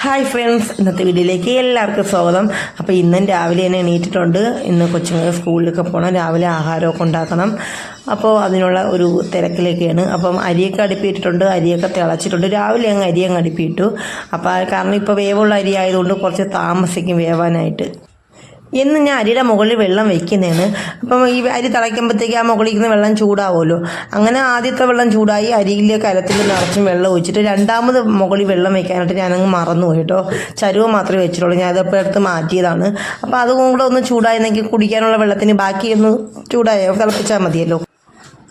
Hi friends, ഇന്നത്തെ വീഡിയോയിലേക്ക് എല്ലാവർക്കും സ്വാഗതം. അപ്പോൾ ഇന്നും രാവിലെ തന്നെ എണീറ്റിട്ടുണ്ട്. ഇന്ന് കൊച്ചുങ്ങൾ സ്കൂളിലൊക്കെ പോകണം, രാവിലെ ആഹാരമൊക്കെ ഉണ്ടാക്കണം. അപ്പോൾ അതിനുള്ള ഒരു തിരക്കിലേക്കാണ്. അപ്പം അരിയൊക്കെ അടുപ്പിയിട്ടിട്ടുണ്ട്, അരിയൊക്കെ തിളച്ചിട്ടുണ്ട്. രാവിലെ അരിയങ്ങ് അടുപ്പിയിട്ടു. അപ്പോൾ കാരണം ഇപ്പോൾ വേവുള്ള അരി ആയതുകൊണ്ട് കുറച്ച് താമസിക്കും വേവാനായിട്ട്. എന്ന് ഞാൻ അരിയുടെ മുകളിൽ വെള്ളം വെക്കുന്നതാണ്. അപ്പം ഈ അരി തിളയ്ക്കുമ്പോഴത്തേക്ക് ആ മുകളിൽ നിന്ന് വെള്ളം ചൂടാവുമല്ലോ. അങ്ങനെ ആദ്യത്തെ വെള്ളം ചൂടായി അരിയിലെ കലത്തിൽ നിറച്ചും വെള്ളം ഒഴിച്ചിട്ട് രണ്ടാമത് മുകളിൽ വെള്ളം വെക്കാനായിട്ട് ഞാനങ്ങ് മറന്നുപോയി കേട്ടോ. ചരുവ മാത്രമേ വെച്ചിട്ടുള്ളൂ, ഞാൻ അതപ്പോൾ എടുത്ത് മാറ്റിയതാണ്. അപ്പോൾ അതും കൂടെ ഒന്ന് ചൂടായെന്നെങ്കിൽ കുടിക്കാനുള്ള വെള്ളത്തിന് ബാക്കിയൊന്ന് ചൂടായോ തിളപ്പിച്ചാൽ മതിയല്ലോ.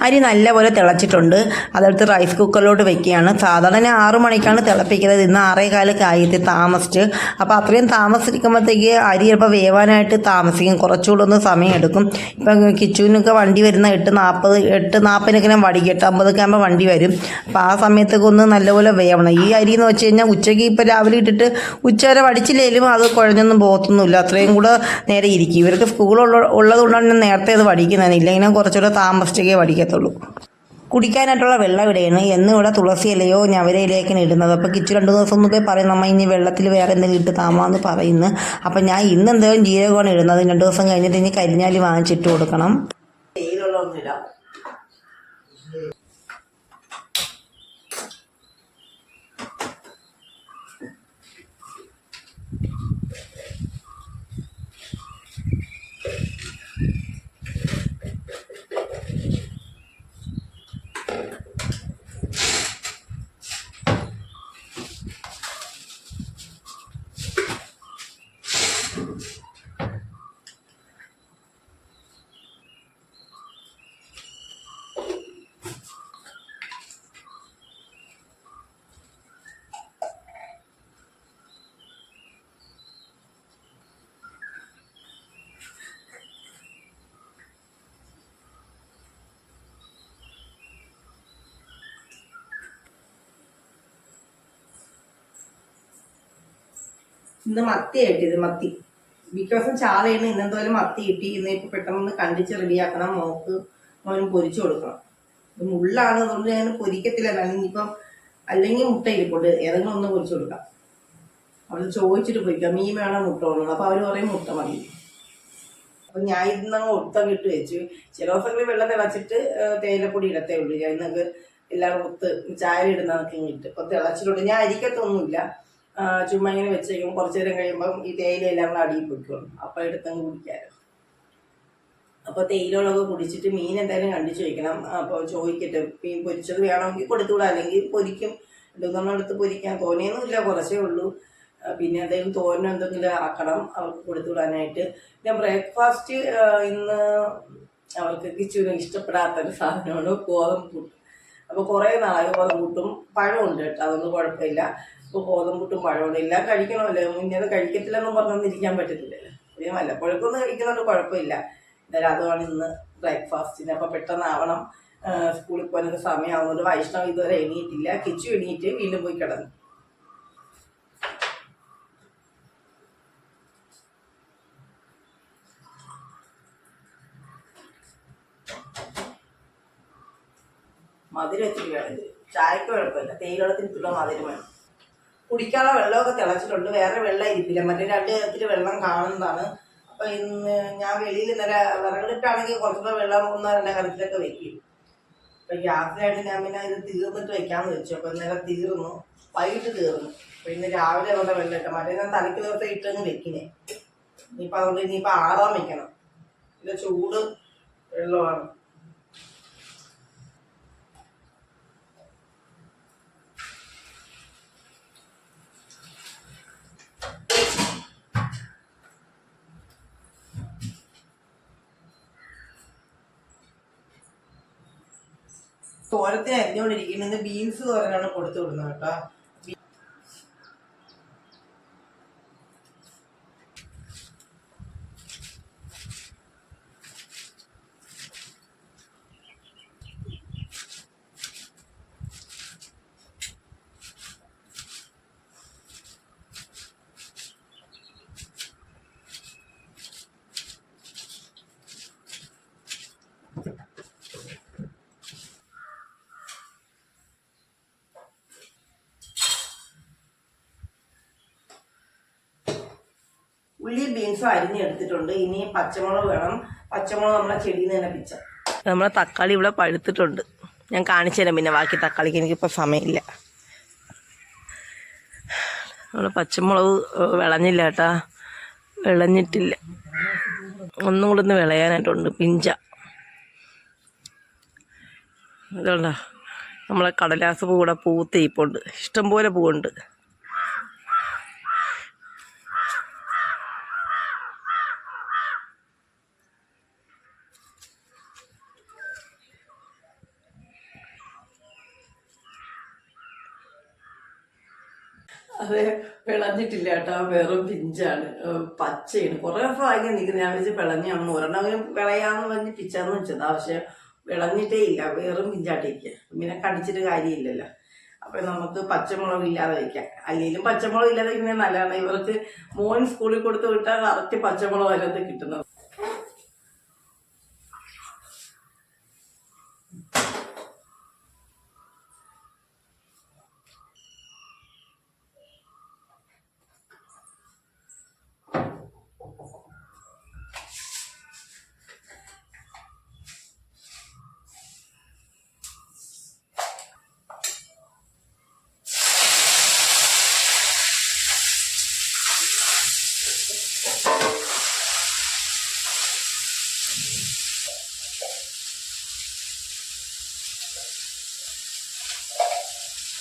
അരി നല്ലപോലെ തിളച്ചിട്ടുണ്ട്. അതെടുത്ത് റൈസ് കുക്കറിലോട്ട് വെക്കുകയാണ്. സാധാരണ 6 മണിക്കാണ് തിളപ്പിക്കുന്നത്, ഇന്ന് 6:15 ആയിട്ട് താമസിച്ച്. അപ്പോൾ അത്രയും താമസിക്കുമ്പോഴത്തേക്ക് അരി ചിലപ്പോൾ വേവാനായിട്ട് താമസിക്കും, കുറച്ചുകൂടെ ഒന്ന് സമയം എടുക്കും. ഇപ്പം കിച്ചുവിനൊക്കെ വണ്ടി വരുന്ന 8:40 വടിക്ക് 8:50 ആകുമ്പോൾ വണ്ടി വരും. അപ്പോൾ ആ സമയത്തൊക്കെ ഒന്ന് നല്ലപോലെ വേവണം. ഈ അരി എന്ന് വെച്ച് കഴിഞ്ഞാൽ ഉച്ചയ്ക്ക് ഇപ്പോൾ രാവിലെ ഇട്ടിട്ട് ഉച്ചവരെ വടിച്ചില്ലെങ്കിലും അത് കുഴഞ്ഞൊന്നും പോകത്തൊന്നുമില്ല, അത്രയും കൂടെ നേരെ ഇരിക്കും. ഇവർക്ക് ഉള്ളതുകൊണ്ടാണ് നേരത്തെ അത് വടിക്കുന്നതാണ്, ഇല്ലെങ്കിൽ കുറച്ചുകൂടെ താമസിച്ചൊക്കെ വടിക്കത്തുള്ളൂ. കുടിക്കാനായിട്ടുള്ള വെള്ളം ഇവിടെയാണ്. എന്നും ഇവിടെ തുളസി ഇലയോ ഞവരയിലേക്കാണ് ഇടുന്നത്. അപ്പോൾ കിച്ചു 2 ദിവസം മുമ്പേ പറയും നമ്മൾ ഇനി വെള്ളത്തിൽ വേറെ എന്തെങ്കിലും ഇട്ട് താമാന്ന് പറയുന്നു. അപ്പം ഞാൻ ഇന്ന് എന്തെങ്കിലും ജീരകമാണ് ഇടുന്നത്. 2 ദിവസം കഴിഞ്ഞിട്ട് ഇനി കരിഞ്ഞാലി വാങ്ങിച്ചിട്ട് കൊടുക്കണം. തേയിലുള്ളതൊന്നും ഇടാം. ഇന്ന് മത്തി കിട്ടിയത്, മത്തി മിക്കവാറും ചാളയാണ്. ഇന്നെന്തായാലും മത്തി കിട്ടി. ഇന്ന് ഇപ്പൊ പെട്ടെന്ന് കണ്ടിച്ച് റെഡിയാക്കണം. മോനും പൊരിച്ചു കൊടുക്കണം. മുള്ളാണ്, അതുകൊണ്ട് ഞാൻ പൊരിക്കത്തില്ല. ഇനിയിപ്പം അല്ലെങ്കിൽ മുട്ട ഇരിപ്പുണ്ട്, ഏതെങ്കിലും ഒന്ന് പൊരിച്ചു കൊടുക്കാം. അവിടെ ചോദിച്ചിട്ട് പൊരിക്കാം, മീൻ വേണം മുട്ട വേണം. അപ്പൊ അവര് പറയും മുട്ട മതി. അപ്പൊ ഞാൻ ഇന്നങ്ങ് ഒത്തൊക്കെ ഇട്ട് വെച്ചു. ചില ദിവസങ്ങളിൽ വെള്ളം തിളച്ചിട്ട് തേയിലപ്പൊടി ഇടത്തേ ഉള്ളൂ. ഞാൻ ഇന്നൊക്കെ എല്ലാവരും ഒത്ത് ചായ ഇടുന്നതൊക്കെ ഇട്ട് ഇപ്പൊ തിളച്ചിട്ടുണ്ട്. ഞാൻ അരിക്കത്തൊന്നുമില്ല, ചുമ്മാ ഇങ്ങനെ വെച്ചേക്കും. കുറച്ചു നേരം കഴിയുമ്പം ഈ തേയില എല്ലാം കൂടെ അടിയിൽ പൊയ്ക്കോളും. അപ്പം എടുത്തങ്ങ് കുടിക്കാമല്ലോ. അപ്പോൾ തേയിലകളൊക്കെ കുടിച്ചിട്ട് മീൻ എന്തായാലും കണ്ടിച്ച് വയ്ക്കണം. അപ്പോൾ ചോദിക്കട്ടെ, മീൻ പൊരിച്ചത് വേണമെങ്കിൽ കൊടുത്തുവിടാം, അല്ലെങ്കിൽ പൊരിക്കും. എടുത്ത് പൊരിക്കാൻ തോന്നിയൊന്നും ഇല്ല, കുറച്ചേ ഉള്ളൂ. പിന്നെ എന്തെങ്കിലും തോരനോ എന്തെങ്കിലും ആക്കണം അവർക്ക് കൊടുത്തുവിടാനായിട്ട്. പിന്നെ ബ്രേക്ക്ഫാസ്റ്റ് ഇന്ന് അവർക്ക് കിച്ചുവിന് ഇഷ്ടപ്പെടാത്തൊരു സാധനമാണ് ഗോതമ്പ് പുട്ട്. അപ്പോൾ കുറേ നാളായി ഗോതമ്പ് പുട്ടും പഴമുണ്ട് കേട്ടോ, അതൊന്നും കുഴപ്പമില്ല. ഇപ്പോൾ ഗോതമ്പുട്ടും പഴമുണ്ട്, എല്ലാം കഴിക്കണമല്ലോ. മുന്നേ കഴിക്കത്തില്ലെന്നും പറഞ്ഞൊന്നും ഇരിക്കാൻ പറ്റത്തില്ലല്ലോ. പിന്നെ വല്ലപ്പോഴൊക്കൊന്നും കഴിക്കുന്നതുകൊണ്ട് കുഴപ്പമില്ല. എന്തായാലും അതുമാണ് ഇന്ന് ബ്രേക്ക്ഫാസ്റ്റിന്. അപ്പോൾ പെട്ടെന്നാവണം, സ്കൂളിൽ പോകാനൊക്കെ സമയമാവുന്നുണ്ട്. വൈഷ്ണവ് ഇതുവരെ എണീറ്റില്ല. കിച്ചു എണീറ്റ് വീണ്ടും പോയി കിടന്നു. മധുരം എത്തിരി വേണം, ചായക്ക് കുഴപ്പമില്ല, തേയിലത്തിന് തുള്ള മധുരം വേണം. കുടിക്കാനുള്ള വെള്ളമൊക്കെ തിളച്ചിട്ടുണ്ട്, വേറെ വെള്ളം ഇരിപ്പില്ല. മറ്റേ 2 തരത്തിൽ വെള്ളം കാണുന്നതാണ്. അപ്പൊ ഇന്ന് ഞാൻ വെളിയിൽ ഇന്നലെ വിറകെടുപ്പാണെങ്കിൽ കുറച്ചുകൂടെ വെള്ളം 1-2 കലത്തിലൊക്കെ വെക്കും. അപ്പൊ ഗ്യാസിനായിട്ട് ഞാൻ പിന്നെ ഇത് തീർന്നിട്ട് വെക്കാന്ന് വെച്ചു. അപ്പൊ ഇന്നലെ തീർന്നു, വൈകിട്ട് തീർന്നു. അപ്പൊ ഇന്ന് രാവിലെ ഉള്ള വെള്ളം ഇട്ട, മറ്റേ ഞാൻ തലയ്ക്ക് ദിവസം ഇട്ടങ്ങ് വെക്കിനെ. ഇനിയിപ്പോൾ അതുകൊണ്ട് ഇനിയിപ്പോൾ ആറാൻ വെക്കണം. ഇത് ചൂട് വെള്ളമാണ്. തോരത്തിന് അരിഞ്ഞുകൊണ്ടിരിക്കുന്നത്. ബീൻസ് തോരനാണ് കൊടുത്തു വിടുന്നത് കേട്ടോ. ഉള്ളിയും ബീൻസും അരിഞ്ഞെടുത്തിട്ടുണ്ട്. ഇനി പച്ചമുളക് വേണം. പച്ചമുളക് നമ്മളെ ചെടിയിൽ നിന്ന് തന്നെ പിച്ച. നമ്മളെ തക്കാളി ഇവിടെ പഴുത്തിട്ടുണ്ട്. ഞാൻ കാണിച്ചു തരാം പിന്നെ ബാക്കി തക്കാളിക്ക് എനിക്കിപ്പോൾ സമയമില്ല. നമ്മൾ പച്ചമുളക് വിളഞ്ഞില്ല കേട്ടാ, വിളഞ്ഞിട്ടില്ല. ഒന്നും കൂടെ ഒന്ന് വിളയാനായിട്ടുണ്ട്. പിഞ്ച ഇതുണ്ടോ, നമ്മളെ കടലാസ് പൂ കൂടെ പൂത്തേയിപ്പുണ്ട്. ഇഷ്ടംപോലെ പൂവുണ്ട്. അത് വിളഞ്ഞിട്ടില്ല കേട്ടോ, വെറും പിഞ്ചാണ്, പച്ചയാണ്. കുറേ ദിവസം ആയി നിൽക്കുന്നത്. ഞാൻ വെച്ച് വിളഞ്ഞാണെന്ന് ഒരെണ്ണം വിളയാന്ന് പറഞ്ഞ് പിച്ചാന്ന് വെച്ചതാ. പക്ഷെ വിളഞ്ഞിട്ടേ ഇല്ല, വെറും പിഞ്ചാട്ടിരിക്കുക. പിന്നെ കടിച്ചിട്ട് കാര്യമില്ലല്ലോ. അപ്പൊ നമുക്ക് പച്ചമുളക് ഇല്ലാതെ വയ്ക്കാം. അല്ലെങ്കിലും പച്ചമുളക് ഇല്ലാതെ വയ്ക്കുന്നത് നല്ലതാണ്. ഇവർക്ക് മോൻ സ്കൂളിൽ കൊടുത്ത് വിട്ടാൽ കറക്റ്റ് പച്ചമുളക് അതിനകത്ത് കിട്ടുന്നത്.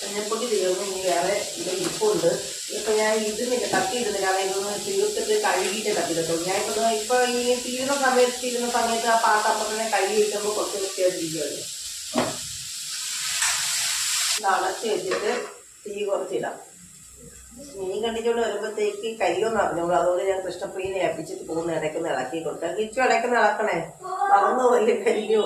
മഞ്ഞപ്പൊടി തീർന്ന് ഇനി വേറെ ഇത് ഇരിപ്പുണ്ട്. ഇപ്പം ഞാൻ ഇടുന്നില്ല, തട്ടിയിടുന്നില്ല. ഇതൊന്ന് തീർത്തിട്ട് കഴുകിയിട്ട് തട്ടിയിട്ടുള്ളൂ. ഞാൻ ഇപ്പൊ ഈ തീരുന്ന സമയത്ത് ആ പാത്രം അപ്പം തന്നെ കഴുകി ഇട്ടുമ്പോൾ കുറച്ച് വൃത്തിയായിട്ടിരിക്കുമല്ലോ. ഇത് അടച്ച് വെച്ചിട്ട് തീ കുറച്ചിടാം. മീൻ കണ്ടിച്ചോണ്ട് വരുമ്പോഴത്തേക്ക് കരിയൊന്നും അറിഞ്ഞോളൂ. അതുകൊണ്ട് ഞാൻ കൃഷ്ണപ്രിയനെ ഏൽപ്പിച്ചിട്ട് പോകുന്ന ഇടയ്ക്കൊന്ന് ഇളക്കി കൊടുക്കാം. കിച്ചു ഇടയ്ക്കൊന്ന് ഇളക്കണേ, മറന്നു പോലെ കരിയോ.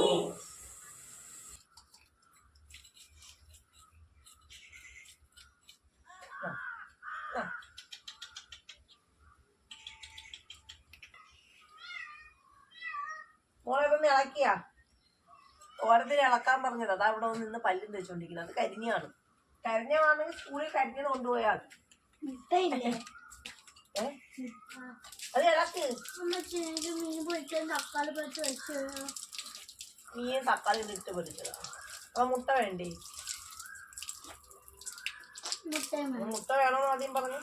മോളെതൊന്ന് ഇളക്കിയാ, ഓരത്തിന് ഇളക്കാൻ പറഞ്ഞത്. അതാ ഇവിടെ നിന്ന് പല്ലും തെച്ചോണ്ടിരിക്കുന്നത്. അത് കരിഞ്ഞാണ്. കരിഞ്ഞാണെങ്കിൽ സ്കൂളിൽ കരിഞ്ഞത് കൊണ്ടുപോയാൽ അത് ഇളക്ക്. മീൻ തക്കാളി ഇട്ട് പൊരിച്ചതാ. അപ്പൊ മുട്ട വേണ്ടേ? മുട്ട വേണമെന്ന് ആദ്യം പറഞ്ഞു.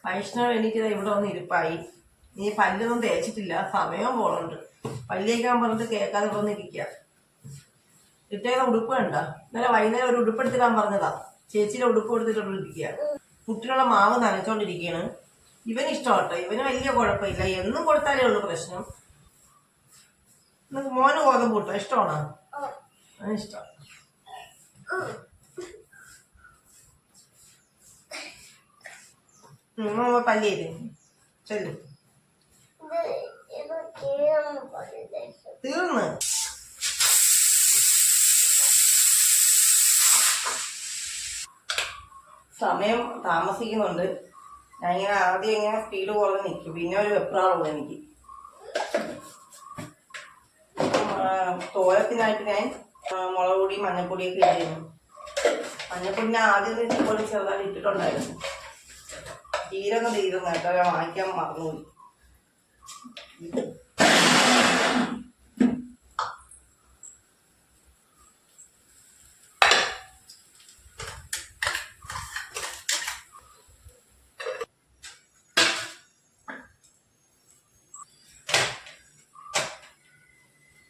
വൈഷ്ണവ് എനിക്ക് ഇവിടെ വന്ന് ഇരിപ്പായി. നീ പല്ലൊന്നും തേച്ചിട്ടില്ല, സമയം പോണുണ്ട്. പല്ലേക്കാൻ പറഞ്ഞിട്ട് കേൾക്കാതെ ഇവിടെ വന്ന് ഇരിക്കുക. ഇട്ടേക്കുന്ന ഉടുപ്പ് കണ്ട. ഇന്നലെ വൈകുന്നേരം ഒരു ഉടുപ്പ് എടുത്തിടാൻ പറഞ്ഞതാ. ചേച്ചിയുടെ ഉടുപ്പ് എടുത്തിട്ടുള്ള ഇരിക്കുക. കുട്ടികളുടെ മാവ് നനച്ചോണ്ടിരിക്കുകയാണ്. ഇവന് ഇഷ്ടമാട്ടോ, ഇവന് വലിയ കുഴപ്പമില്ല. എന്നും കൊടുത്താലേ ഉള്ളു പ്രശ്നം. മോന് ഗോതമ്പ് കൂട്ടോ ഇഷ്ടമാണോ? ഇഷ്ടം. പല്ലേര് ചെല്ലു. തീർന്ന് സമയം താമസിക്കുന്നുണ്ട്. ഞാൻ ഇങ്ങനെ ആദ്യം ഇങ്ങനെ സ്പീഡ് കുറഞ്ഞ് നിൽക്കും. പിന്നെ ഒരു വെപ്രാളുള്ളൂ എനിക്ക്. തോരത്തിനായിട്ട് ഞാൻ മുളക് പൊടി മഞ്ഞപ്പൊടിയൊക്കെ ഇട്ടിരുന്നു. മഞ്ഞപ്പൊടി ഞാൻ ആദ്യം പൊടി ചെറുതായിട്ട് ഇട്ടിട്ടുണ്ടായിരുന്നു. തീരൊന്നും തീരുന്നു കേട്ടോ, ഞാൻ വാങ്ങിക്കാൻ മറന്നുപോയി.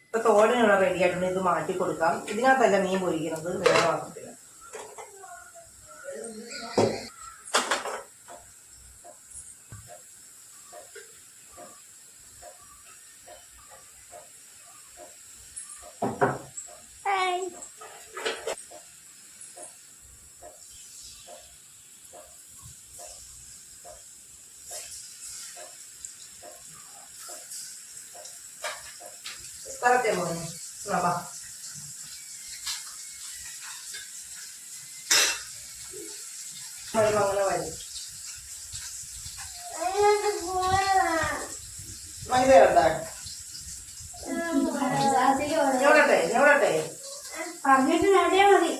ഇപ്പൊ തോരനുള്ള റെഡി ആയിട്ടുണ്ട്. ഇത് മാറ്റി കൊടുക്കാം. ഇതിനകത്തല്ല മീൻ പൊരിക്കുന്നത്, വേറെ പാത്രത്തില്ല. Espérate, amor. No, va. Vale. Vale, de verdad. Llórate. പറഞ്ഞിട്ട് നേടിയാ മതി.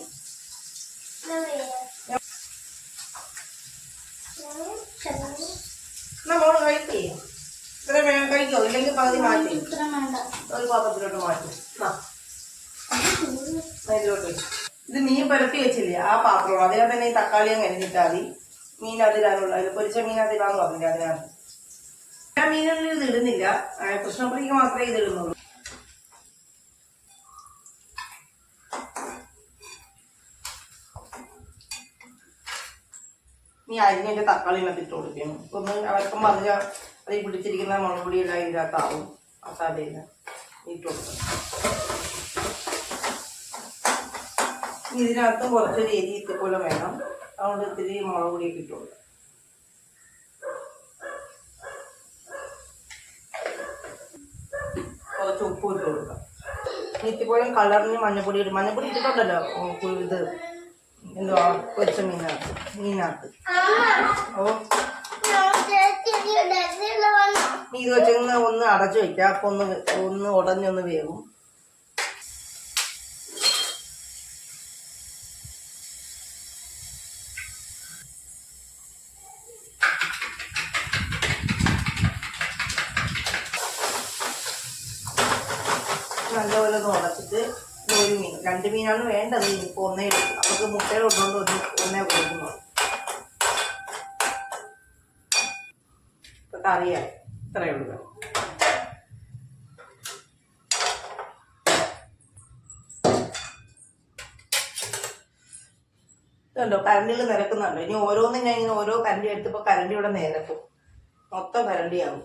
മോള് കഴിക്കേ ഇത്ര വേണം കഴിക്കോ, ഇല്ലെങ്കിൽ പകുതി മാറ്റി ഇത്ര വേണ്ട. ഒരു പാത്രത്തിലോട്ട് മാറ്റി അതിലോട്ട്. ഇത് മീൻ പുരട്ടി വെച്ചില്ലേ ആ പാത്രമാണ്, അതിനകത്ത് തന്നെ ഈ തക്കാളിയും കരിഞ്ഞിട്ടാൽ മതി. മീൻ അതിലാണുള്ള അതിൽ പൊരിച്ച മീൻ അതിലാന്ന് പറഞ്ഞില്ല. അതിനകത്ത് എല്ലാ മീനുകളിൽ ഇത് ഇടുന്നില്ല, കൃഷ്ണപ്രിയക്ക് മാത്രമേ ഇത് ഇടുന്നുള്ളൂ. നീ അരിഞ്ഞതിന്റെ തക്കാളി ഇതിനകത്ത് ഇട്ട് കൊടുക്കണം. ഒന്ന് അവർക്കും അതിൽ അതിൽ പിടിച്ചിരിക്കുന്ന മുളക് പൊടിയെല്ലാം ഇതിനകത്താവും. മസാലയില്ല ഇട്ട് കൊടുക്കണം. ഇതിനകത്തും കുറച്ചൊരു എരി ഇതുപോലെ വേണം, അതുകൊണ്ട് ഇത്തിരി മുളക് പൊടിയൊക്കെ ഇട്ട് കൊടുക്കാം. കുറച്ച് ഉപ്പ് ഇട്ട് കൊടുക്കാം. ഇത്തിപ്പോഴും കളറിന് മഞ്ഞപ്പൊടി ഇടും. മഞ്ഞപ്പൊടി ഇട്ടിട്ടുണ്ടല്ലോ ഇത് എന്തുവാ പൊരിച്ച മീനകത്ത്. ഓ നീ ഇത് വെച്ചൊന്ന് ഒന്ന് അടച്ചു വയ്ക്കാം. അപ്പൊ ഒന്ന് ഉടഞ്ഞൊന്ന് വേവും. നല്ലപോലെ ഒന്ന് ഉടച്ചിട്ട് ഒരു മീൻ 2 മീനാണ് വേണ്ടത്. ഇനിയിപ്പോൾ ഒന്നേ നമുക്ക് മുട്ടയുടെ ഇട്ടുകൊണ്ട് ഒന്നേ കൊടുക്കുന്നു. ഇപ്പൊ കറിയായി ഇത്രയേ ഉള്ളൂ. ഇതുണ്ടോ കരണ്ടിൽ നിരക്കുന്നുണ്ടോ. ഇനി ഓരോന്നും ഞാൻ ഇങ്ങനെ ഓരോ കരണ്ടി എടുത്തപ്പോൾ കരണ്ടി ഇവിടെ നിരക്കും, മൊത്തം കരണ്ടിയാവും.